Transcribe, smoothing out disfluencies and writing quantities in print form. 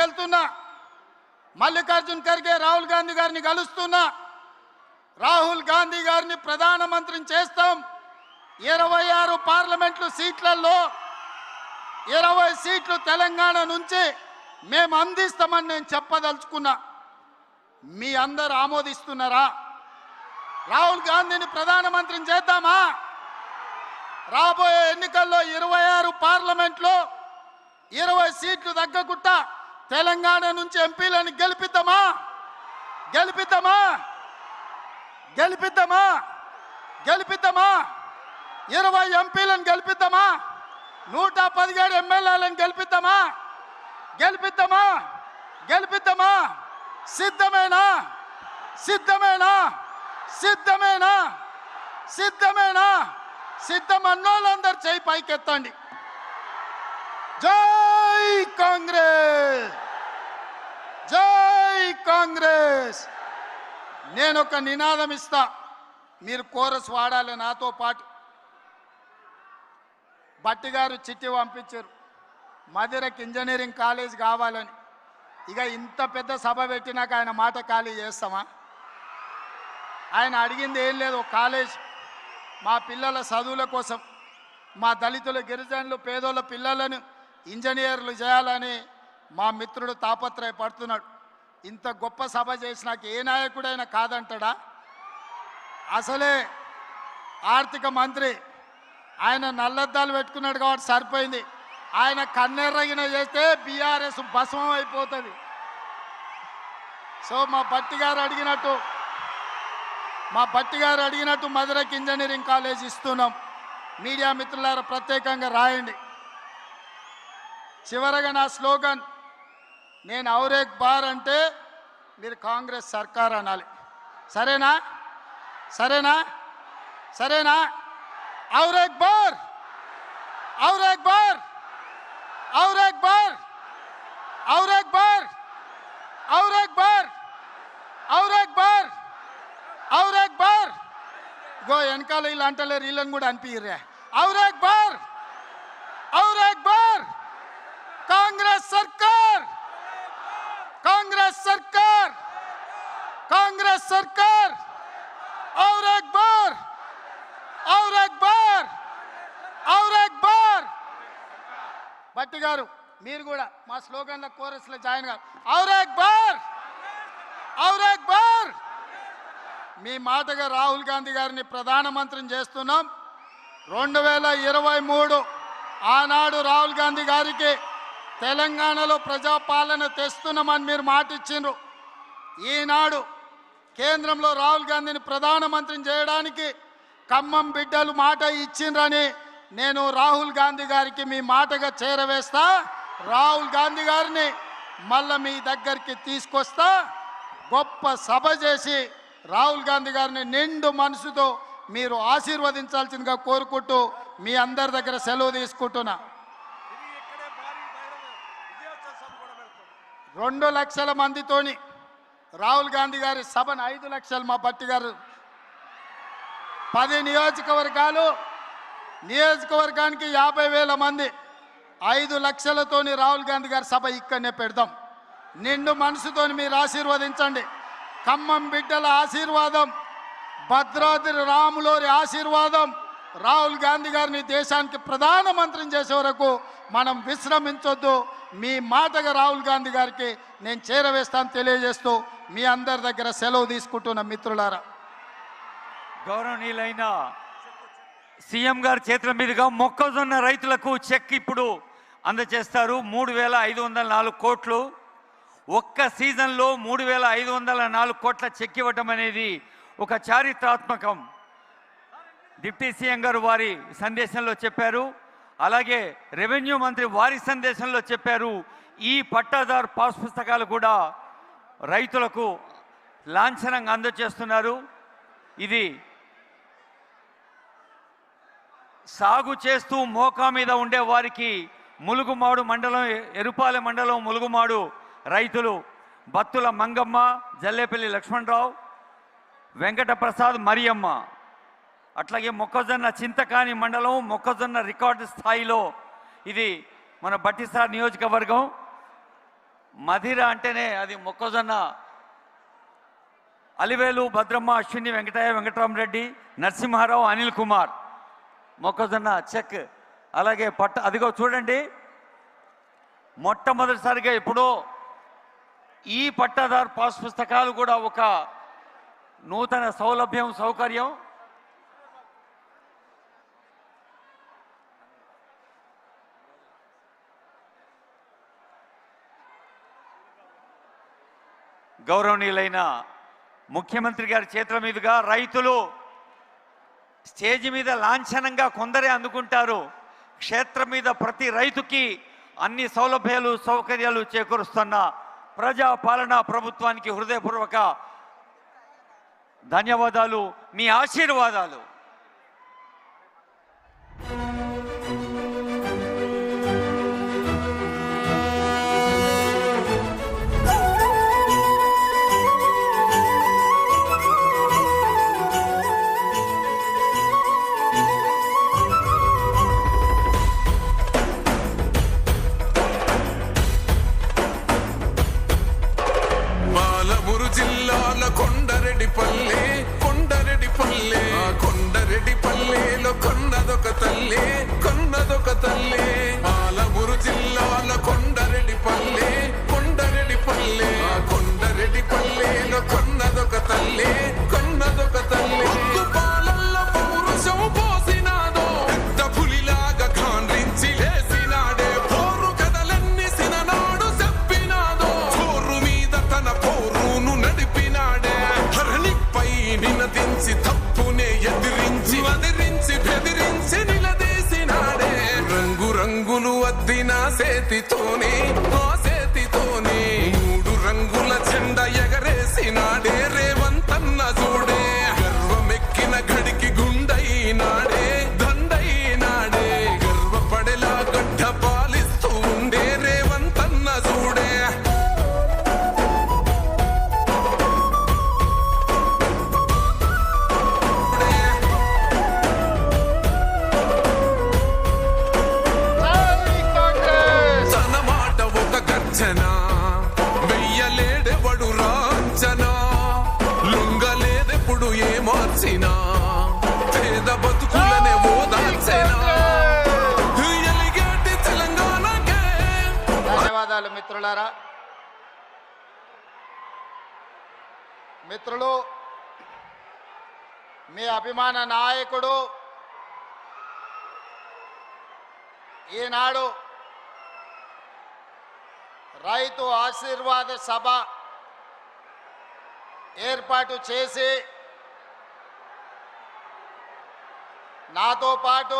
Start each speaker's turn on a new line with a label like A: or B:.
A: వెళ్తున్నా, మల్లికార్జున్ ఖర్గే రాహుల్ గాంధీ గారిని కలుస్తున్నా. రాహుల్ గాంధీ గారిని ప్రధానమంత్రిని చేస్తాం. 26 పార్లమెంట్లు సీట్లలో 20 సీట్లు తెలంగాణ నుంచి మేము అందిస్తామని నేను చెప్పదలుచుకున్నా. మీ అందరు ఆమోదిస్తున్నారా? రాహుల్ గాంధీని ప్రధానమంత్రిని చేద్దామా? రాబోయే ఎన్నికల్లో 26 పార్లమెంట్లో 20 సీట్లు తగ్గకుండా తెలంగాణ నుంచి ఎంపీలను గెలిపిద్దామా? గెలిపిద్దామా? గెలిపిద్దామా? గెలిపిద్దామా? 20 ఎంపీలను గెలిపిద్దామా? 117 ఎమ్మెల్యేలను గెలిపిద్దామా? గెలిపిద్దామా? గెలిపిద్దామా? సిద్ధమేనా? సిద్ధమేనా? సిద్ధమేనా? సిద్ధమేనా? సిద్ధమన్నోళ్ళందరూ చేయి పైకెత్తండి. జై కాంగ్రెస్, జై కాంగ్రెస్. నేను ఒక నినాదం ఇస్తా, మీరు కోరస్ వాడాలి నాతో పాటు. భట్టి గారు చిట్టి పంపించారు, మధురకి ఇంజనీరింగ్ కాలేజ్ కావాలని. ఇక ఇంత పెద్ద సభ పెట్టినాక ఆయన మాట ఖాళీ చేస్తామా? ఆయన అడిగింది ఏం లేదు, ఒక కాలేజ్ మా పిల్లల చదువుల కోసం, మా దళితుల గిరిజనులు పేదోళ్ళ పిల్లలను ఇంజనీర్లు చేయాలని మా మిత్రుడు తాపత్రయపడుతున్నాడు. ఇంత గొప్ప సభ చేసినాక ఏ నాయకుడైనా కాదంటాడా? అసలే ఆర్థిక మంత్రి ఆయన నల్లద్దాలు పెట్టుకున్నాడు కాబట్టి సరిపోయింది. ఆయన కన్నెర్రగిన చేస్తే బీఆర్ఎస్ భస్మం అయిపోతుంది. సో మా భట్టి గారు అడిగినట్టు మధురకి ఇంజనీరింగ్ కాలేజ్ ఇస్తున్నాం. మీడియా మిత్రులారా ప్రత్యేకంగా రాయండి. చివరగా నా స్లోగన్, నేను ఔరేక్ బార్ అంటే మీరు కాంగ్రెస్ సర్కార్ అనాలి. సరేనా? సరేనా? సరేనా? ఔరేక్ బార్, ఔరేక్ బార్, ఔరేక్ బార్, ఔరేక్ బార్, ఔరేక్ బార్, ఔరేక్ బార్, ఔరేక్ బార్. గో వెనకాల వీళ్ళు అంటలేరు, వీళ్ళని కూడా అనిపిర్రా. ఔరేక్ బార్, ఔరేక్ బార్. కాంగ్రెస్ సర్కార్, కాంగ్రెస్ సర్కార్, కాంగ్రెస్ సర్కార్. ఔరేక్ బార్, ఔరేక్ బార్, ఔరేక్ బార్. భట్టి గారు మీరు కూడా మా స్లోగన్ల కోరస్లో జాయిన్ గారు. ఔరేక్ బార్, ఔరేక్ బార్. మీ మాటగా రాహుల్ గాంధీ గారిని ప్రధానమంత్రిని చేస్తున్నాం. 2023 ఆనాడు రాహుల్ గాంధీ గారికి తెలంగాణలో ప్రజాపాలన తెస్తున్నామని మీరు మాట ఇచ్చిండ్రు. ఈనాడు కేంద్రంలో రాహుల్ గాంధీని ప్రధానమంత్రిని చేయడానికి ఖమ్మం బిడ్డలు మాట ఇచ్చిండ్రని నేను రాహుల్ గాంధీ గారికి మీ మాటగా చేరవేస్తా. రాహుల్ గాంధీ గారిని మళ్ళీ మీ దగ్గరికి తీసుకొస్తా. గొప్ప సభ చేసి రాహుల్ గాంధీ గారిని నిండు మనసుతో మీరు ఆశీర్వదించాల్సిందిగా కోరుకుంటూ మీ అందరి దగ్గర సెలవు తీసుకుంటున్నా. 2 లక్షల మందితోని రాహుల్ గాంధీ గారి సభను 5 లక్షలు మా భట్టి గారు 10 నియోజకవర్గాలు, నియోజకవర్గానికి 50,000 మంది, 5 లక్షలతోని రాహుల్ గాంధీ గారి సభ ఇక్కడనే పెడదాం. నిండు మనసుతోని మీరు ఆశీర్వదించండి. ఖమ్మం బిడ్డల ఆశీర్వాదం, భద్రాద్రి రాములోరి ఆశీర్వాదం, రాహుల్ గాంధీ గారిని దేశానికి ప్రధానమంత్రిని చేసే వరకు మనం విశ్రమించొద్దు. మీ మాటగా రాహుల్ గాంధీ గారికి నేను చేరవేస్తాను తెలియజేస్తూ మీ అందరి దగ్గర సెలవు తీసుకుంటున్న మిత్రులారా.
B: గౌరవనీయులైన సీఎం గారి చేతుల మీదుగా మొక్కజొన్న రైతులకు చెక్ ఇప్పుడు అందజేస్తారు. 3,504 కోట్లు. ఒక్క సీజన్లో 3,504 కోట్ల చెక్ ఇవ్వటం అనేది ఒక చారిత్రాత్మకం. డిప్యూటీ సీఎం గారు వారి సందేశంలో చెప్పారు. అలాగే రెవెన్యూ మంత్రి వారి సందేశంలో చెప్పారు. ఈ పట్టాదారు పాస్ పుస్తకాలు కూడా రైతులకు లాంఛనంగా అందజేస్తున్నారు. ఇది సాగు చేస్తూ మోకా మీద ఉండే వారికి ములుగుమాడు మండలం, ఎరుపాలెం మండలం ములుగుమాడు రైతులు బత్తుల మంగమ్మ, జల్లేపల్లి లక్ష్మణరావు, వెంకటప్రసాద్, మరియమ్మ, అట్లాగే మొక్కజొన్న చింతకాని మండలం మొక్కజొన్న రికార్డు స్థాయిలో ఇది మన బట్టిసార్ నియోజకవర్గం. మధిర అంటేనే అది మొక్కజొన్న. అలివేలు, భద్రమ్మ, అశ్విని, వెంకటయ్య, వెంకటరామరెడ్డి, నరసింహారావు, అనిల్ కుమార్. మొక్కజొన్న చెక్. అలాగే అదిగో చూడండి, మొట్టమొదటిసారిగా ఇప్పుడు ఈ పట్టాదారు పాస్ పుస్తకాలు కూడా ఒక నూతన సౌలభ్యం, సౌకర్యం. గౌరవనీయులైన ముఖ్యమంత్రి గారి చేతుల మీదుగా రైతులు స్టేజ్ మీద లాంఛనంగా కొందరే అందుకుంటారు. క్షేత్రం మీద ప్రతి రైతుకి అన్ని సౌలభ్యాలు, సౌకర్యాలు చేకూరుస్తున్న ప్రజా పాలనా ప్రభుత్వానికి హృదయపూర్వక ధన్యవాదాలు, మీ ఆశీర్వాదాలు.
C: కొండరెడ్డిపల్లెలో కొన్నదొక తల్లి. పాలమూరు జిల్లాలో కొండరెడ్డిపల్లె. కొండరెడ్డిపల్లెలో కొన్నదొక తల్లి. పాలల్ల పౌరుషం పోసినాదో, పెద్ద పులిలాగా ఖాండ్రించి లేసినాడే. పోరు కథలన్నీ సిననాడు చెప్పినాదో, పోరు మీద తన పోరును నడిపినాడే. హరణిపై నినదించి తప్పునే ఎదిరించి బెదిరించి నిలదీసినాడే. రంగులు అద్దిన సేతితోనే, ఆ సేతితోనే 3 రంగుల జెండా ఎగరేసినాడే. రేవంతన్న చూడే, గర్వమెక్కిన గడికి గుండైనాడే, దండైనాడే. గర్వపడేలా గడ్డ పాలిస్తూ ఉండే రేవంతన్న చూడే. వెయ్యలేడెవడు రాంచనా, లొంగలేదెప్పుడు ఏ మార్చినా, పేద బతుకులనే ఓదార్చెనా. ఎలిగేటి తెలంగాణకే.
A: ధన్యవాదాలు మిత్రులారా. మిత్రులు, మీ అభిమాన నాయకుడు ఈనాడు రైతు ఆశీర్వాద సభ ఏర్పాటు చేసి నాతో పాటు